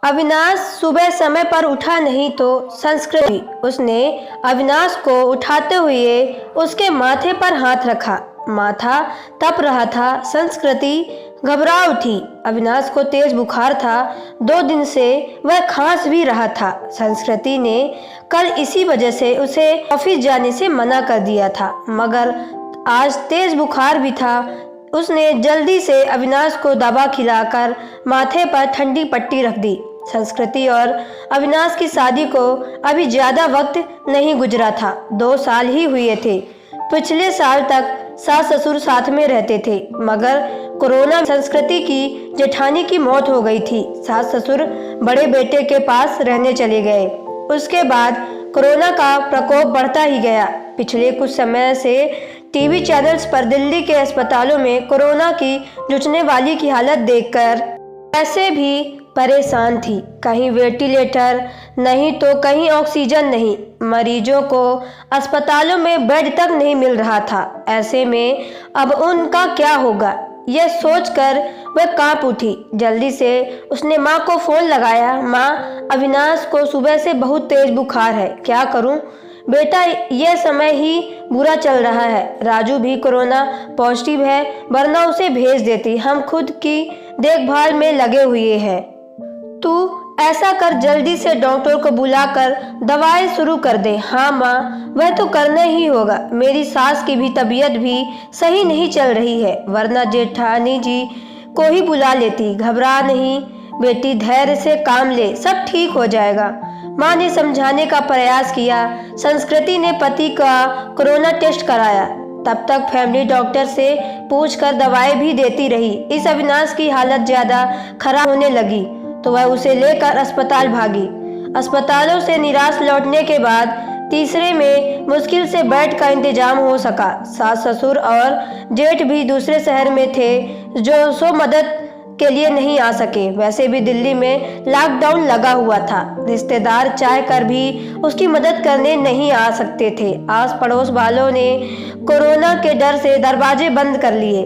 अविनाश सुबह समय पर उठा नहीं तो संस्कृति उसने अविनाश को उठाते हुए उसके माथे पर हाथ रखा। माथा तप रहा था। संस्कृति घबरा उठी। अविनाश को तेज बुखार था। 2 दिन से वह खांस भी रहा था। संस्कृति ने कल इसी वजह से उसे ऑफिस जाने से मना कर दिया था, मगर आज तेज बुखार भी था। उसने जल्दी से अविनाश को दवा खिलाकर माथे पर ठंडी पट्टी रख दी। संस्कृति और अविनाश की शादी को अभी ज्यादा वक्त नहीं गुजरा था। 2 साल ही हुए थे। पिछले साल तक सास ससुर साथ में रहते थे, मगर कोरोना संस्कृति की जेठानी की मौत हो गई थी। सास ससुर बड़े बेटे के पास रहने चले गए। उसके बाद कोरोना का प्रकोप बढ़ता ही गया। पिछले कुछ समय से टीवी चैनल्स पर दिल्ली के अस्पतालों में कोरोना की जुझने वाली की हालत देखकर ऐसे भी परेशान थी। कहीं वेंटिलेटर नहीं तो कहीं ऑक्सीजन नहीं। मरीजों को अस्पतालों में बेड तक नहीं मिल रहा था। ऐसे में अब उनका क्या होगा, यह सोचकर वह कांप उठी। जल्दी से उसने माँ को फोन लगाया। माँ, अविनाश को सुबह से बहुत तेज बुखार है, क्या करूँ? बेटा, यह समय ही बुरा चल रहा है। राजू भी कोरोना पॉजिटिव है, वरना उसे भेज देती। हम खुद की देखभाल में लगे हुए हैं। तू ऐसा कर, जल्दी से डॉक्टर को बुलाकर दवाई शुरू कर दे। हाँ माँ, वह तो करना ही होगा। मेरी सास की भी तबीयत भी सही नहीं चल रही है, वरना जेठानी जी को ही बुला लेती। घबरा नहीं बेटी, धैर्य से काम ले, सब ठीक हो जाएगा। माँ ने समझाने का प्रयास किया। संस्कृति ने पति का कोरोना टेस्ट कराया। तब तक फैमिली डॉक्टर से पूछकर दवाई भी देती रही। इस अविनाश की हालत ज्यादा खराब होने लगी तो वह उसे लेकर अस्पताल भागी। अस्पतालों से निराश लौटने के बाद तीसरे में मुश्किल से बेड का इंतजाम हो सका। सास ससुर और जेठ भी दूसरे शहर में थे, जो सो मदद के लिए नहीं आ सके। वैसे भी दिल्ली में लॉकडाउन लगा हुआ था। रिश्तेदार चाह कर भी उसकी मदद करने नहीं आ सकते थे। आस पड़ोस वालों ने कोरोना के डर से दरवाजे बंद कर लिए।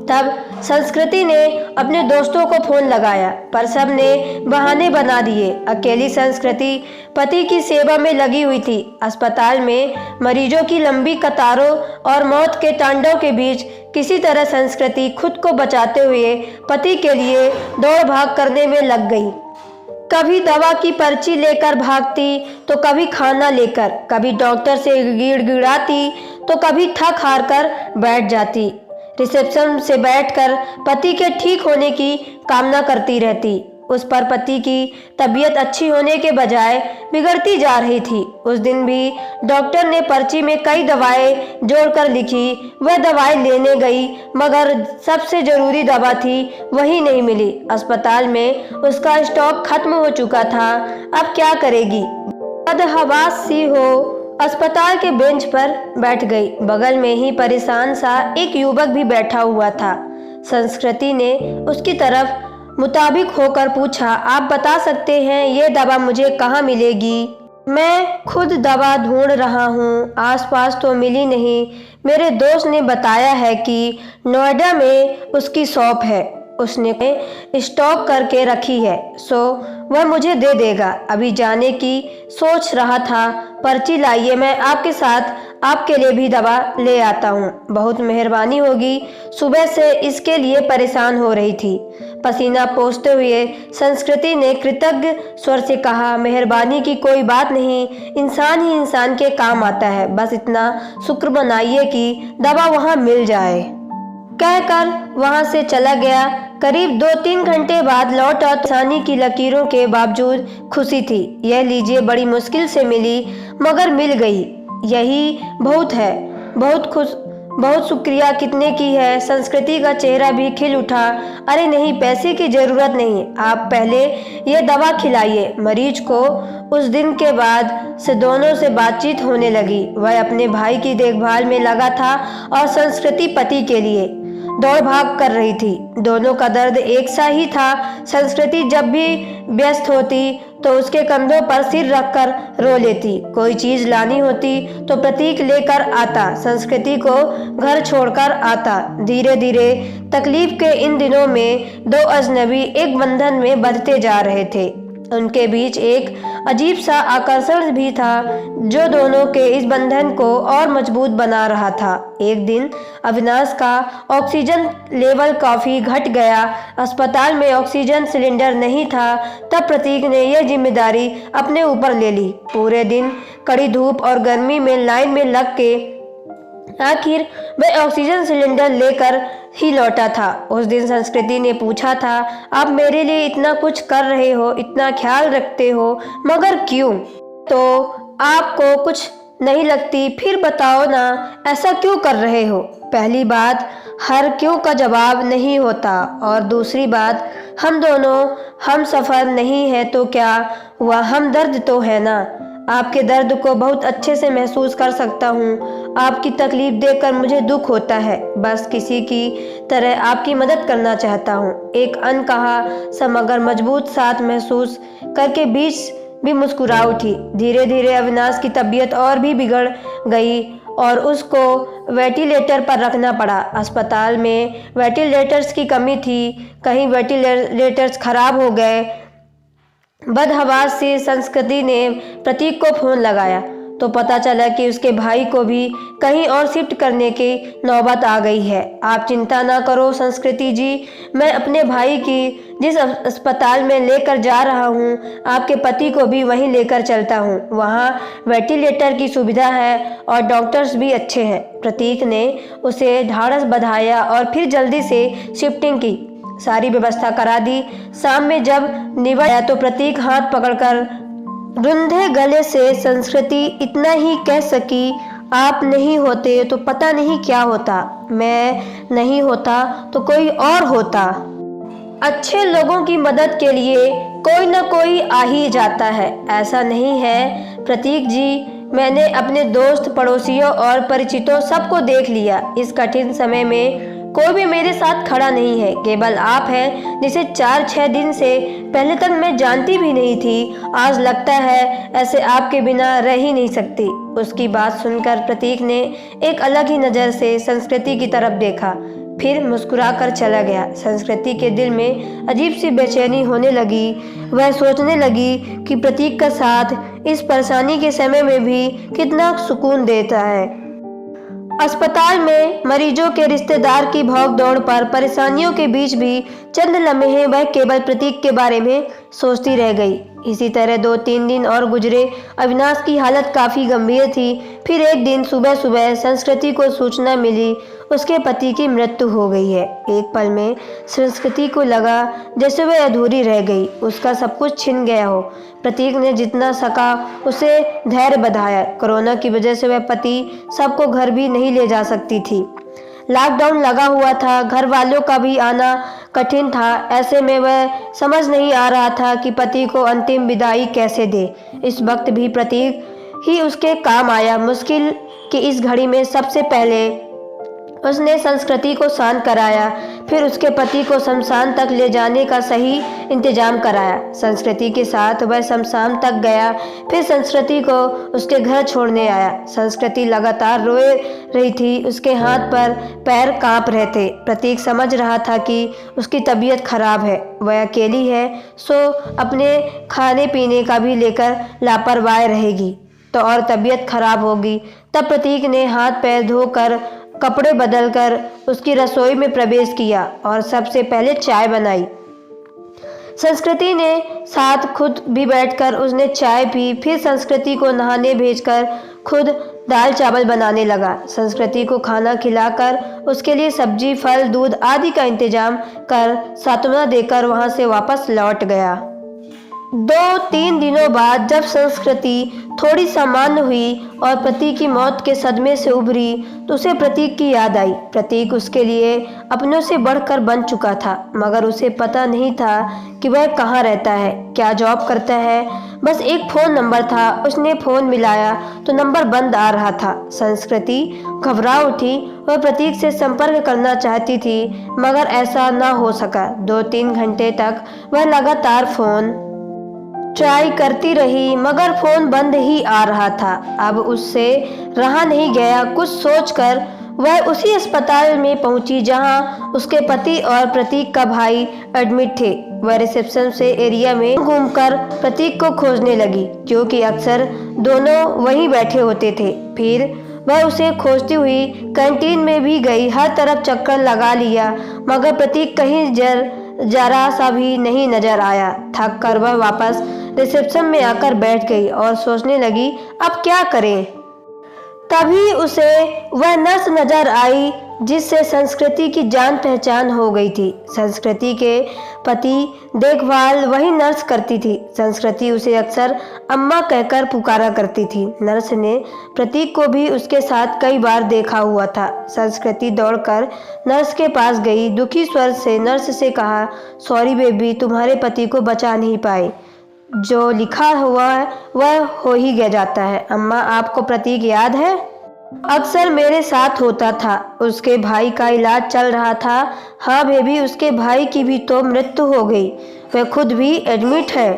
तब संस्कृति ने अपने दोस्तों को फोन लगाया, पर सब ने बहाने बना दिए। अकेली संस्कृति पति की सेवा में लगी हुई थी। अस्पताल में मरीजों की लंबी कतारों और मौत के तांडव के बीच किसी तरह संस्कृति खुद को बचाते हुए पति के लिए दौड़ भाग करने में लग गई। कभी दवा की पर्ची लेकर भागती तो कभी खाना लेकर, कभी डॉक्टर से गिड़गिड़ाती तो कभी थक हार कर बैठ जाती। रिसेप्शन से बैठकर पति के ठीक होने की कामना करती रहती। उस पर पति की तबीयत अच्छी होने के बजाय बिगड़ती जा रही थी। उस दिन भी डॉक्टर ने पर्ची में कई दवाएं जोड़कर लिखी। वह दवाई लेने गई, मगर सबसे जरूरी दवा थी वही नहीं मिली। अस्पताल में उसका स्टॉक खत्म हो चुका था। अब क्या करेगी? बदहवास सी हो अस्पताल के बेंच पर बैठ गई। बगल में ही परेशान सा एक युवक भी बैठा हुआ था। संस्कृति ने उसकी तरफ मुताबिक होकर पूछा, आप बता सकते हैं ये दवा मुझे कहाँ मिलेगी? मैं खुद दवा ढूंढ रहा हूँ, आसपास तो मिली नहीं। मेरे दोस्त ने बताया है कि नोएडा में उसकी शॉप है, उसने स्टॉक करके रखी है, सो वह मुझे दे देगा। अभी जाने की सोच रहा था। पर्ची लाइए, मैं आपके साथ आपके लिए भी दवा ले आता हूँ। बहुत मेहरबानी होगी। सुबह से इसके लिए परेशान हो रही थी। पसीना पोंछते हुए संस्कृति ने कृतज्ञ स्वर से कहा, मेहरबानी की कोई बात नहीं, इंसान ही इंसान के काम आता है। बस इतना शुक्र मनाइए कि दवा वहाँ मिल जाए। कहकर वहां से चला गया। करीब 2-3 घंटे बाद लौटा। आसानी की लकीरों के बावजूद खुशी थी। यह लीजिए, बड़ी मुश्किल से मिली, मगर मिल गई, यही बहुत है। बहुत शुक्रिया। कितने की है? संस्कृति का चेहरा भी खिल उठा। अरे नहीं, पैसे की जरूरत नहीं, आप पहले ये दवा खिलाइए। मरीज को उस दिन के बाद से दोनों से बातचीत होने लगी। वह अपने भाई की देखभाल में लगा था और संस्कृति पति के लिए। दौड़ भाग कर रही थी। दोनों का दर्द एक सा ही था। संस्कृति जब भी व्यस्त होती तो उसके कंधों पर सिर रखकर रो लेती। कोई चीज लानी होती तो प्रतीक लेकर आता, संस्कृति को घर छोड़कर आता। धीरे धीरे तकलीफ के इन दिनों में दो अजनबी एक बंधन में बंधते जा रहे थे। उनके बीच एक अजीब सा आकर्षण भी था जो दोनों के इस बंधन को और मजबूत बना रहा था। एक दिन अविनाश का ऑक्सीजन लेवल काफी घट गया। अस्पताल में ऑक्सीजन सिलेंडर नहीं था। तब प्रतीक ने यह जिम्मेदारी अपने ऊपर ले ली। पूरे दिन कड़ी धूप और गर्मी में लाइन में लग के आखिर वह ऑक्सीजन सिलेंडर लेकर ही लौटा था। उस दिन संस्कृति ने पूछा था, आप मेरे लिए इतना कुछ कर रहे हो, इतना ख्याल रखते हो, मगर क्यों? तो आपको कुछ नहीं लगती? फिर बताओ ना, ऐसा क्यों कर रहे हो? पहली बात, हर क्यों का जवाब नहीं होता, और दूसरी बात, हम दोनों हम सफ़र नहीं है तो क्या हुआ, हम दर्द तो है ना। आपके दर्द को बहुत अच्छे से महसूस कर सकता हूँ। आपकी तकलीफ देखकर मुझे दुख होता है। बस किसी की तरह आपकी मदद करना चाहता हूँ। एक अनकहा सा मगर मजबूत साथ महसूस करके बीच भी मुस्कुरा उठी। धीरे धीरे अविनाश की तबीयत और भी बिगड़ गई और उसको वेंटिलेटर पर रखना पड़ा। अस्पताल में वेंटिलेटर्स की कमी थी। कहीं वेंटिलेटर्स खराब हो गए। बदहवास से संस्कृति ने प्रतीक को फोन लगाया तो पता चला कि उसके भाई को भी कहीं और शिफ्ट करने की नौबत आ गई है। आप चिंता ना करो संस्कृति जी, मैं अपने भाई की जिस अस्पताल में लेकर जा रहा हूँ, आपके पति को भी वहीं लेकर चलता हूँ। वहाँ वेंटिलेटर की सुविधा है और डॉक्टर्स भी अच्छे हैं। प्रतीक ने उसे ढाढ़स बंधाया और फिर जल्दी से शिफ्टिंग की सारी व्यवस्था करा दी। शाम में जब निबट आया तो प्रतीक हाथ पकड़कर रुंधे गले से संस्कृति इतना ही कह सकी, आप नहीं होते तो पता नहीं क्या होता, मैं नहीं होता तो कोई और होता। अच्छे लोगों की मदद के लिए कोई ना कोई आ ही जाता है, ऐसा नहीं है प्रतीक जी। मैंने अपने दोस्त, पड़ोसियों और परिचितों सबको देख लिया। इस कठिन समय में कोई भी मेरे साथ खड़ा नहीं है, केवल आप हैं जिसे 4-6 दिन से पहले तक मैं जानती भी नहीं थी। आज लगता है ऐसे आपके बिना रह ही नहीं सकती। उसकी बात सुनकर प्रतीक ने एक अलग ही नज़र से संस्कृति की तरफ देखा, फिर मुस्कुरा कर चला गया। संस्कृति के दिल में अजीब सी बेचैनी होने लगी। वह सोचने लगी कि प्रतीक का साथ इस परेशानी के समय में भी कितना सुकून देता है। अस्पताल में मरीजों के रिश्तेदार की भाग दौड़ पर परेशानियों के बीच भी चंद लम्हे वह केवल प्रतीक के बारे में सोचती रह गई। इसी तरह 2-3 दिन और गुजरे। अविनाश की हालत काफ़ी गंभीर थी। फिर एक दिन सुबह सुबह संस्कृति को सूचना मिली, उसके पति की मृत्यु हो गई है। एक पल में संस्कृति को लगा जैसे वह अधूरी रह गई, उसका सब कुछ छिन गया हो। प्रतीक ने जितना सका उसे धैर्य बंधाया। कोरोना की वजह से वह पति सबको घर भी नहीं ले जा सकती थी। लॉकडाउन लगा हुआ था, घर वालों का भी आना कठिन था। ऐसे में वह समझ नहीं आ रहा था कि पति को अंतिम विदाई कैसे दे। इस वक्त भी प्रतीक ही उसके काम आया। मुश्किल की इस घड़ी में सबसे पहले उसने संस्कृति को शांत कराया, फिर उसके पति को शमशान तक ले जाने का सही इंतजाम कराया। संस्कृति के साथ वह शमशान तक गया, फिर संस्कृति को उसके घर छोड़ने आया। संस्कृति लगातार रोए रही थी, उसके हाथ पर पैर कांप रहे थे। प्रतीक समझ रहा था कि उसकी तबीयत खराब है, वह अकेली है, सो अपने खाने पीने का भी लेकर लापरवाह रहेगी तो और तबीयत खराब होगी। तब प्रतीक ने हाथ पैर धोकर कपड़े बदलकर उसकी रसोई में प्रवेश किया और सबसे पहले चाय बनाई। संस्कृति ने साथ खुद भी बैठकर उसने चाय पी। फिर संस्कृति को नहाने भेजकर खुद दाल चावल बनाने लगा। संस्कृति को खाना खिलाकर उसके लिए सब्जी, फल, दूध आदि का इंतजाम कर सांत्वना देकर वहां से वापस लौट गया। 2-3 दिनों बाद जब संस्कृति थोड़ी सामान्य हुई और पति की मौत के सदमे से उभरी तो उसे प्रतीक की याद आई। प्रतीक उसके लिए अपनों से बढ़कर बन चुका था, मगर उसे पता नहीं था कि वह कहाँ रहता है, क्या जॉब करता है। बस एक फ़ोन नंबर था। उसने फ़ोन मिलाया तो नंबर बंद आ रहा था। संस्कृति घबरा उठी। वह प्रतीक से संपर्क करना चाहती थी, मगर ऐसा न हो सका। 2-3 घंटे तक वह लगातार फ़ोन ट्राई करती रही, मगर फ़ोन बंद ही आ रहा था। अब उससे रहा नहीं गया। कुछ सोचकर वह उसी अस्पताल में पहुंची जहां उसके पति और प्रतीक का भाई एडमिट थे। वह रिसेप्शन से एरिया में घूमकर प्रतीक को खोजने लगी, क्योंकि अक्सर दोनों वहीं बैठे होते थे। फिर वह उसे खोजती हुई कैंटीन में भी गई। हर तरफ चक्कर लगा लिया, मगर प्रतीक कहीं जरा सा भी नहीं नजर आया। थक कर वह वापस रिसेप्शन में आकर बैठ गई और सोचने लगी, अब क्या करें। तभी उसे वह नर्स नजर आई जिससे संस्कृति की जान पहचान हो गई थी। संस्कृति के पति देखभाल वही नर्स करती थी। संस्कृति उसे अक्सर अम्मा कहकर पुकारा करती थी। नर्स ने प्रतीक को भी उसके साथ कई बार देखा हुआ था। संस्कृति दौड़कर नर्स के पास गई। दुखी स्वर से नर्स से कहा, सॉरी बेबी, तुम्हारे पति को बचा नहीं पाए। जो लिखा हुआ है वह हो ही गया जाता है। अम्मा, आपको प्रतीक याद है? अक्सर मेरे साथ होता था। उसके भाई का इलाज चल रहा था। हाँ बेबी, उसके भाई की भी तो मृत्यु हो गई। वह खुद भी एडमिट है।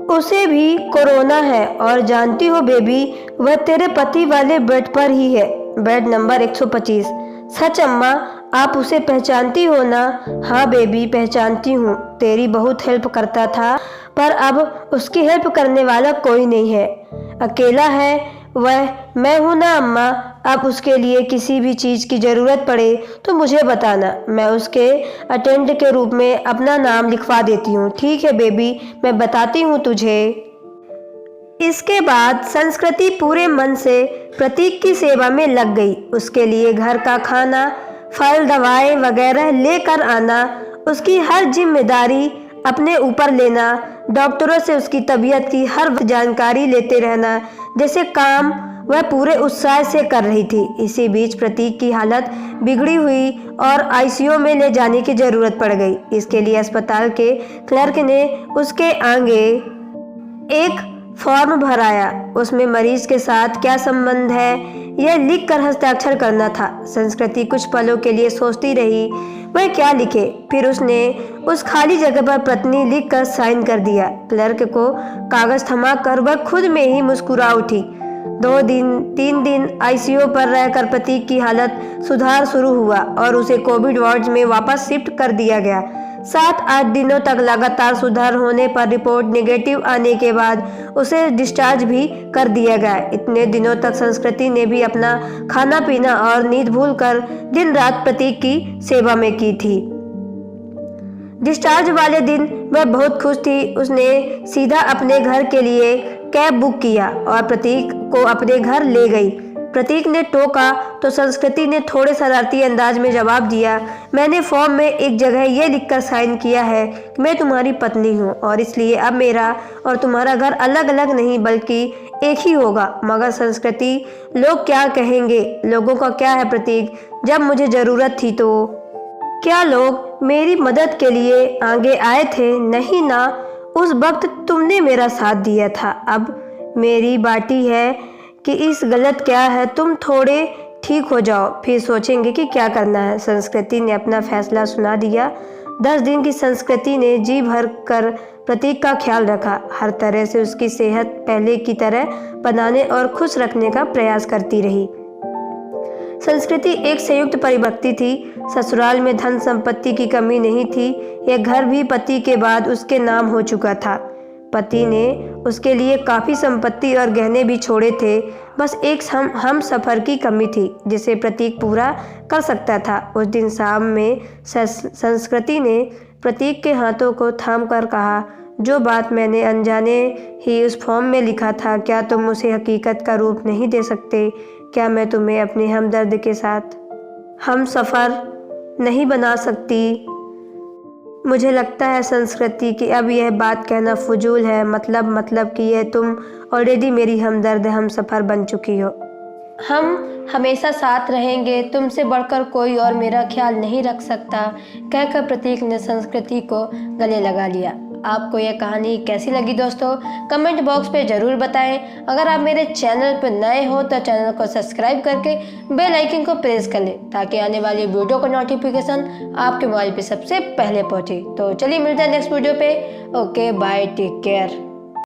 उसे भी कोरोना है। और जानती हो बेबी, वह तेरे पति वाले बेड पर ही है, बेड नंबर 125। सच अम्मा, आप उसे पहचानती हो ना? हाँ बेबी, पहचानती हूँ। तेरी बहुत हेल्प करता था, पर अब उसकी हेल्प करने वाला कोई नहीं है। अकेला है वह। मैं हूँ ना अम्मा। अब उसके लिए किसी भी चीज़ की ज़रूरत पड़े तो मुझे बताना। मैं उसके अटेंड के रूप में अपना नाम लिखवा देती हूँ। ठीक है बेबी, मैं बताती हूँ तुझे। इसके बाद संस्कृति पूरे मन से प्रतीक की सेवा में लग गई। उसके लिए घर का खाना, फल, दवाएं वगैरह लेकर आना, उसकी हर जिम्मेदारी अपने ऊपर लेना, डॉक्टरों से उसकी तबीयत की हर जानकारी लेते रहना, जैसे काम वह पूरे उत्साह से कर रही थी। इसी बीच प्रतीक की हालत बिगड़ी हुई और आईसीयू में ले जाने की ज़रूरत पड़ गई। इसके लिए अस्पताल के क्लर्क ने उसके आगे एक फॉर्म भराया। उसमें मरीज के साथ क्या संबंध है यह लिखकर हस्ताक्षर करना था। संस्कृति कुछ पलों के लिए सोचती रही वह क्या लिखे। फिर उसने उस खाली जगह पर पत्नी लिखकर साइन कर दिया। क्लर्क को कागज थमाकर वह खुद में ही मुस्कुरा उठी। 2-3 दिन आईसीयू पर रहकर प्रतीक की हालत सुधार शुरू हुआ और उसे कोविड वार्ड में वापस शिफ्ट कर दिया गया। 7-8 दिनों तक लगातार सुधार होने पर रिपोर्ट नेगेटिव आने के बाद उसे डिस्चार्ज भी कर दिया गया। इतने दिनों तक संस्कृति ने भी अपना खाना पीना और नींद भूलकर दिन रात प्रतीक की सेवा में की थी। डिस्चार्ज वाले दिन वह बहुत खुश थी। उसने सीधा अपने घर के लिए कैब बुक किया और प्रतीक को अपने घर ले गई। प्रतीक ने टोका तो संस्कृति ने थोड़े शरारती अंदाज में जवाब दिया, मैंने फॉर्म में एक जगह ये लिखकर साइन किया है कि मैं तुम्हारी पत्नी हूँ और इसलिए अब मेरा और तुम्हारा घर अलग अलग नहीं बल्कि एक ही होगा। मगर संस्कृति, लोग क्या कहेंगे? लोगों का क्या है प्रतीक? जब मुझे ज़रूरत थी तो क्या लोग मेरी मदद के लिए आगे आए थे? नहीं ना, उस वक्त तुमने मेरा साथ दिया था। अब मेरी बाटी है कि इस गलत क्या है। तुम थोड़े ठीक हो जाओ, फिर सोचेंगे कि क्या करना है। संस्कृति ने अपना फैसला सुना दिया। 10 दिन की संस्कृति ने जी भर कर प्रतीक का ख्याल रखा। हर तरह से उसकी सेहत पहले की तरह बनाने और खुश रखने का प्रयास करती रही। संस्कृति एक संयुक्त परिव्यक्ति थी। ससुराल में धन संपत्ति की कमी नहीं थी। यह घर भी पति के बाद उसके नाम हो चुका था। पति ने उसके लिए काफ़ी संपत्ति और गहने भी छोड़े थे। बस एक हम सफ़र की कमी थी जिसे प्रतीक पूरा कर सकता था। उस दिन शाम में संस्कृति ने प्रतीक के हाथों को थाम कर कहा, जो बात मैंने अनजाने ही उस फॉर्म में लिखा था, क्या तुम उसे हकीकत का रूप नहीं दे सकते? क्या मैं तुम्हें अपने हमदर्द के साथ हम सफ़र नहीं बना सकती? मुझे लगता है संस्कृति कि अब यह बात कहना फजूल है। मतलब कि यह तुम ऑलरेडी मेरी हमदर्द हम सफ़र बन चुकी हो। हम हमेशा साथ रहेंगे। तुमसे बढ़कर कोई और मेरा ख्याल नहीं रख सकता, कहकर प्रतीक ने संस्कृति को गले लगा लिया। आपको यह कहानी कैसी लगी दोस्तों, कमेंट बॉक्स पे ज़रूर बताएं। अगर आप मेरे चैनल पर नए हो तो चैनल को सब्सक्राइब करके बेल आइकन को प्रेस कर लें ताकि आने वाली वीडियो का नोटिफिकेशन आपके मोबाइल पे सबसे पहले पहुंचे। तो चलिए मिलते हैं नेक्स्ट वीडियो पे। Okay bye, take care.